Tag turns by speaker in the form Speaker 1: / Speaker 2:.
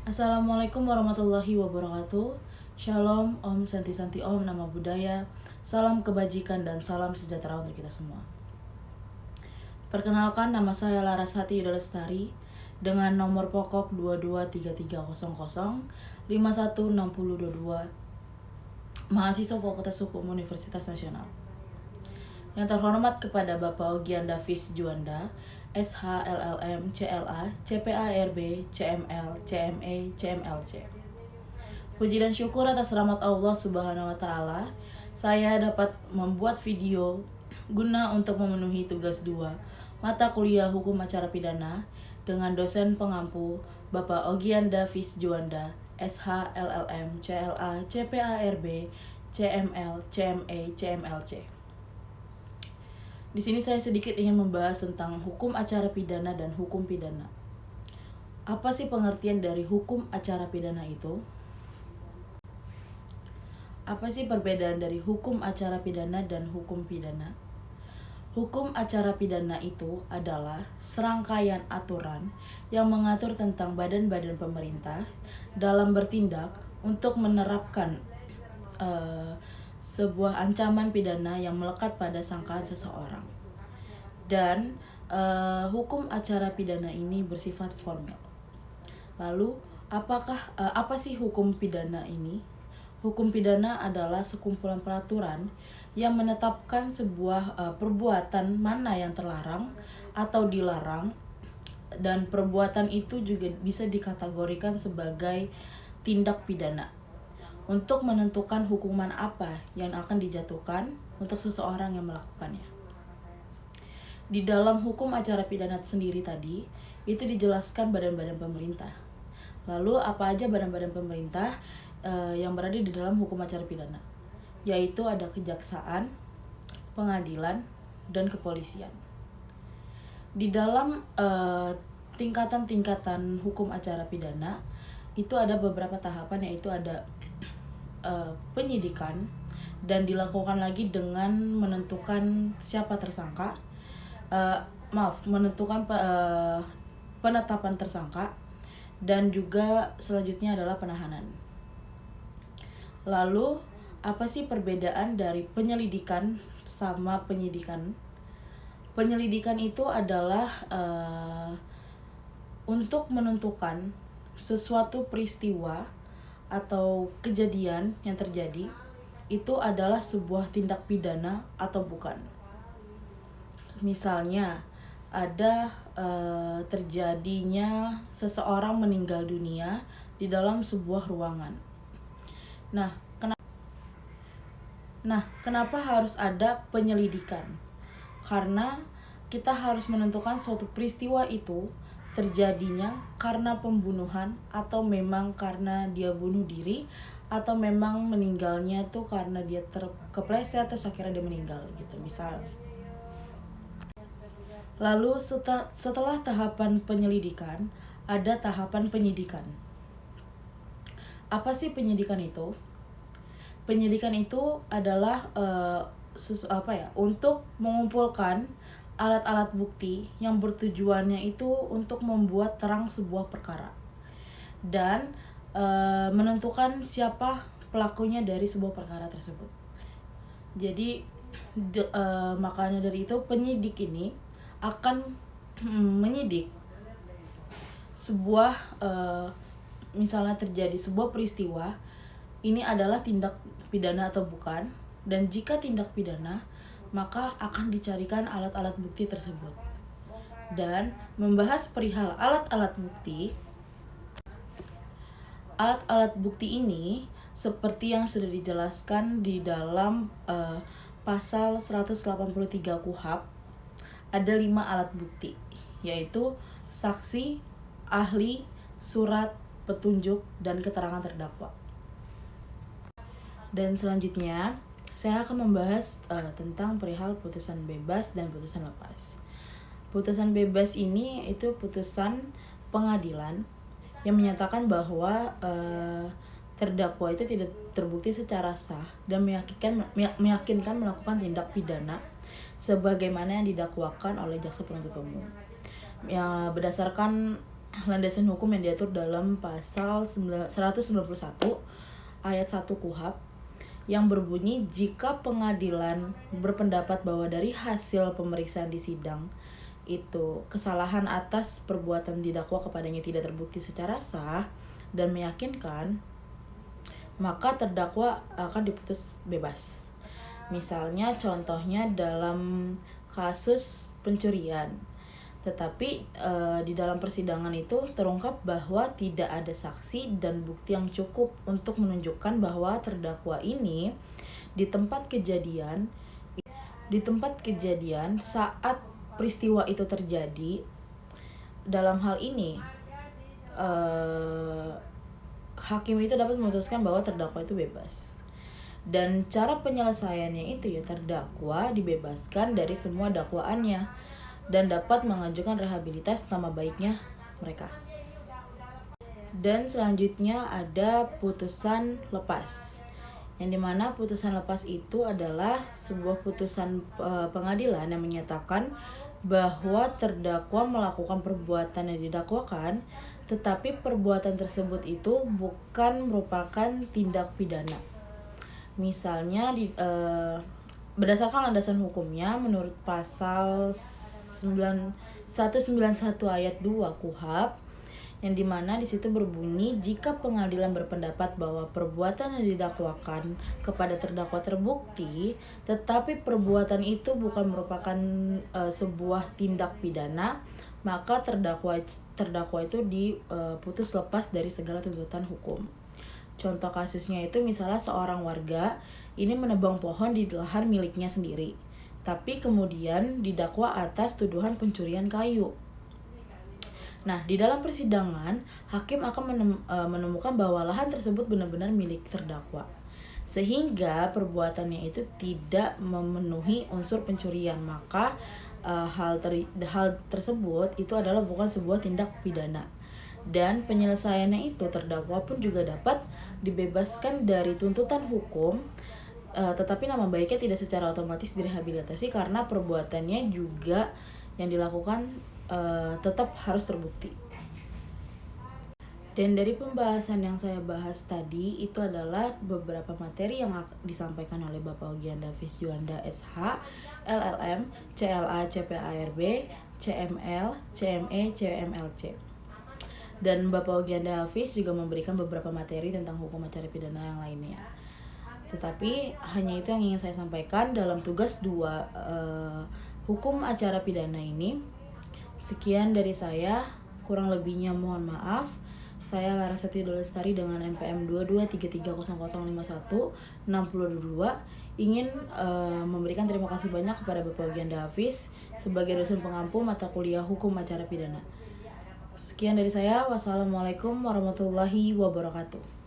Speaker 1: Assalamualaikum warahmatullahi wabarakatuh. Shalom, Om Santi Santi Om, nama budaya. Salam kebajikan dan salam sejahtera untuk kita semua. Perkenalkan, nama saya Larasati Yuda Lestari dengan nomor pokok 223300 mahasiswa Fakultas Hukum Universitas Nasional. Yang terhormat kepada Bapak Ogian Davis Juanda, SH, LLM, CLA, CPA-RB, CML, CME, CMLC. Puji dan syukur atas rahmat Allah Subhanahu wa Ta'ala, saya dapat membuat video guna untuk memenuhi tugas 2 mata kuliah Hukum Acara Pidana dengan dosen pengampu Bapak Ogian Davis Juanda, SH, LLM, CLA, CPA-RB, CML, CME, CMLC. Di sini saya sedikit ingin membahas tentang hukum acara pidana dan hukum pidana. Apa sih pengertian dari hukum acara pidana itu? Apa sih perbedaan dari hukum acara pidana dan hukum pidana? Hukum acara pidana itu adalah serangkaian aturan yang mengatur tentang badan-badan pemerintah dalam bertindak untuk menerapkan sebuah ancaman pidana yang melekat pada sangkaan seseorang. Dan hukum acara pidana ini bersifat formal. Lalu, apa sih hukum pidana ini? Hukum pidana adalah sekumpulan peraturan yang menetapkan sebuah perbuatan mana yang terlarang atau dilarang, dan perbuatan itu juga bisa dikategorikan sebagai tindak pidana untuk menentukan hukuman apa yang akan dijatuhkan untuk seseorang yang melakukannya. Di dalam hukum acara pidana sendiri tadi, itu dijelaskan badan-badan pemerintah. Lalu apa aja badan-badan pemerintah yang berada di dalam hukum acara pidana? Yaitu ada kejaksaan, pengadilan, dan kepolisian. Di dalam tingkatan-tingkatan hukum acara pidana, itu ada beberapa tahapan, yaitu ada penyidikan, dan dilakukan lagi dengan menentukan siapa tersangka, menentukan penetapan tersangka, dan juga selanjutnya adalah penahanan. Lalu apa sih perbedaan dari penyelidikan sama penyidikan? Penyelidikan itu adalah untuk menentukan sesuatu peristiwa atau kejadian yang terjadi itu adalah sebuah tindak pidana atau bukan. Misalnya ada terjadinya seseorang meninggal dunia di dalam sebuah ruangan. Kenapa harus ada penyelidikan? Karena kita harus menentukan suatu peristiwa itu terjadinya karena pembunuhan, atau memang karena dia bunuh diri, atau memang meninggalnya tuh karena dia kepleset terus akhirnya dia meninggal gitu misal. Lalu setelah tahapan penyelidikan ada tahapan penyidikan. Apa sih penyidikan itu? Penyidikan itu adalah untuk mengumpulkan alat-alat bukti yang bertujuannya itu untuk membuat terang sebuah perkara dan menentukan siapa pelakunya dari sebuah perkara tersebut. Jadi makanya dari itu penyidik ini akan menyidik sebuah misalnya terjadi sebuah peristiwa, ini adalah tindak pidana atau bukan, dan jika tindak pidana maka akan dicarikan alat-alat bukti tersebut. Dan membahas perihal alat-alat bukti. Alat-alat bukti ini seperti yang sudah dijelaskan di dalam pasal 183 KUHP, ada 5 alat bukti, yaitu saksi, ahli, surat, petunjuk, dan keterangan terdakwa. Dan selanjutnya saya akan membahas tentang perihal putusan bebas dan putusan lepas. Putusan bebas ini itu putusan pengadilan yang menyatakan bahwa terdakwa itu tidak terbukti secara sah dan meyakinkan melakukan tindak pidana sebagaimana yang didakwakan oleh jaksa penuntut umum. Ya, berdasarkan landasan hukum yang diatur dalam pasal 191 ayat 1 KUHP yang berbunyi jika pengadilan berpendapat bahwa dari hasil pemeriksaan di sidang itu kesalahan atas perbuatan didakwa kepadanya tidak terbukti secara sah dan meyakinkan, maka terdakwa akan diputus bebas. Misalnya contohnya dalam kasus pencurian. Tetapi di dalam persidangan itu terungkap bahwa tidak ada saksi dan bukti yang cukup untuk menunjukkan bahwa terdakwa ini di tempat kejadian saat peristiwa itu terjadi. Dalam hal ini hakim itu dapat memutuskan bahwa terdakwa itu bebas. Dan cara penyelesaiannya itu ya terdakwa dibebaskan dari semua dakwaannya dan dapat mengajukan rehabilitas nama baiknya mereka. Dan selanjutnya ada putusan lepas, yang dimana putusan lepas itu adalah sebuah putusan pengadilan yang menyatakan bahwa terdakwa melakukan perbuatan yang didakwakan, tetapi perbuatan tersebut itu bukan merupakan tindak pidana. Misalnya berdasarkan landasan hukumnya menurut pasal 191 ayat 2 KUHP, yang dimana di situ berbunyi jika pengadilan berpendapat bahwa perbuatan yang didakwakan kepada terdakwa terbukti, tetapi perbuatan itu bukan merupakan sebuah tindak pidana, maka terdakwa itu diputus lepas dari segala tuntutan hukum. Contoh kasusnya itu misalnya seorang warga ini menebang pohon di lahan miliknya sendiri, tapi kemudian didakwa atas tuduhan pencurian kayu. Nah, di dalam persidangan, hakim akan menemukan bahwa lahan tersebut benar-benar milik terdakwa, sehingga perbuatannya itu tidak memenuhi unsur pencurian, maka hal tersebut itu adalah bukan sebuah tindak pidana. Dan penyelesaiannya itu terdakwa pun juga dapat dibebaskan dari tuntutan hukum, tetapi nama baiknya tidak secara otomatis direhabilitasi karena perbuatannya juga yang dilakukan tetap harus terbukti. Dan dari pembahasan yang saya bahas tadi itu adalah beberapa materi yang disampaikan oleh Bapak Ogianda Hafiz Juanda SH, LLM, CLA, CPARB, CML, CME, CMLC. Dan Bapak Ogianda Hafiz juga memberikan beberapa materi tentang hukum acara pidana yang lainnya. Tetapi hanya itu yang ingin saya sampaikan dalam tugas 2 hukum acara pidana ini. Sekian dari saya, kurang lebihnya mohon maaf. Saya Larasati Dolestari dengan NPM 2233005162 ingin memberikan terima kasih banyak kepada Bapak Ogianda Hafiz sebagai dosen pengampu mata kuliah hukum acara pidana. Sekian dari saya. Wassalamualaikum warahmatullahi wabarakatuh.